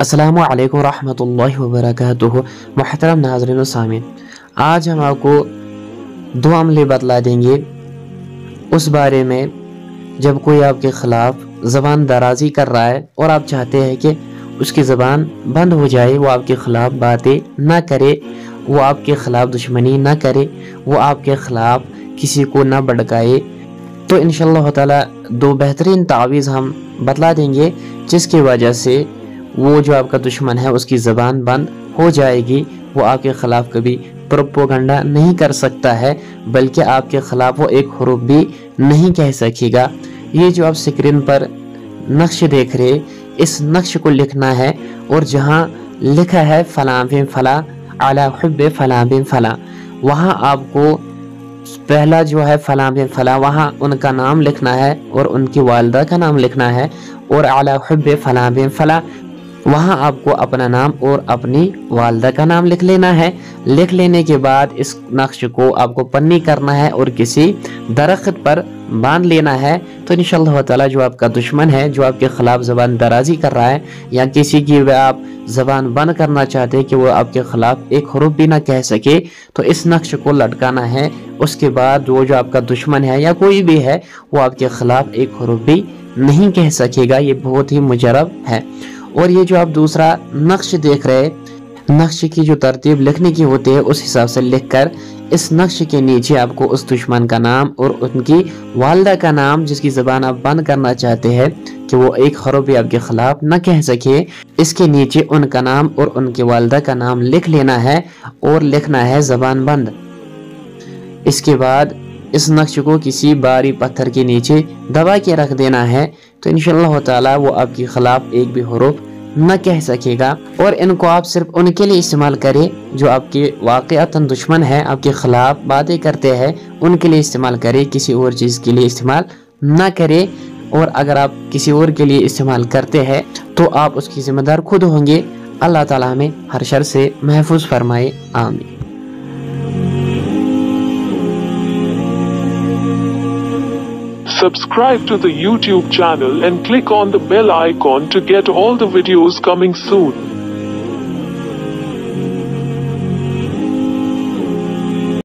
अस्सलामु अलैकुम रहमतुल्लाहि व बरकातुहू। मुहतरम नाज़रीन व सामीन, आज हम आपको दो अमले बतला देंगे उस बारे में जब कोई आपके ख़िलाफ़ ज़बान दराज़ी कर रहा है और आप चाहते हैं कि उसकी ज़बान बंद हो जाए, वो आपके ख़िलाफ़ बातें ना करे, वो आपके ख़िलाफ़ दुश्मनी ना करे, वो आपके ख़िलाफ़ किसी को ना भड़काए। तो इंशाअल्लाह ताला दो बेहतरीन तावीज़ हम बतला देंगे जिसकी वजह से वो जो आपका दुश्मन है उसकी ज़बान बंद हो जाएगी। वो आपके ख़िलाफ़ कभी प्रोपोगंडा नहीं कर सकता है, बल्कि आपके ख़िलाफ़ वो एक हुरूफ भी नहीं कह सकेगा। ये जो आप स्क्रीन पर नक्श देख रहे, इस नक्श को लिखना है और जहाँ लिखा है फ़लाँ बिन फ़लाँ अला हुब्बे फ़लाँ बिन फ़लाँ, वहाँ आपको पहला जो है फ़लाँ बिन फ़लाँ, वहाँ उनका नाम लिखना है और उनकी वालिदा का नाम लिखना है, और अला हुब्बे फ़लाँ बिन फ़लाँ वहाँ आपको अपना नाम और अपनी वालिदा का नाम लिख लेना है। लिख लेने के बाद इस नक्श को आपको पन्नी करना है और किसी दरख्त पर बांध लेना है। तो इंशाअल्लाह ताला जो आपका दुश्मन है, जो आपके ख़िलाफ़ ज़बान दराज़ी कर रहा है या किसी की आप ज़बान बंद करना चाहते हैं कि वो आपके ख़िलाफ़ एक हुरूफ भी ना कह सके, तो इस नक्श को लटकाना है। उसके बाद वो जो आपका दुश्मन है या कोई भी है, वो आपके ख़िलाफ़ एक हुरूफ भी नहीं कह सकेगा। ये बहुत ही मुजरब है। और ये जो आप दूसरा नक्श देख रहे, नक्श की जो तरतीब लिखने की होती है उस हिसाब से लिखकर इस नक्श के नीचे आपको उस दुश्मन का नाम और उनकी वालिदा का नाम, जिसकी ज़बान आप बंद करना चाहते हैं कि वो एक हुरूफ भी आपके ख़िलाफ़ न कह सके, इसके नीचे उनका नाम और उनकी वालिदा का नाम लिख लेना है और लिखना है ज़बान बंद। इसके बाद इस नक्श को किसी भारी पत्थर के नीचे दबा के रख देना है। तो इंशाअल्लाह ताला वो आपके ख़िलाफ़ एक भी हुरूफ न कह सकेगा। और इनको आप सिर्फ उनके लिए इस्तेमाल करें जो आपके वाक़अतन दुश्मन है, आपके ख़िलाफ़ बातें करते हैं, उनके लिए इस्तेमाल करें, किसी और चीज़ के लिए इस्तेमाल न करें। और अगर आप किसी और के लिए इस्तेमाल करते हैं तो आप उसकी ज़िम्मेदार खुद होंगे। अल्लाह ताला हमें हर शर से महफूज फरमाए, आमीन। Subscribe to the YouTube channel and click on the bell icon to get all the videos coming soon.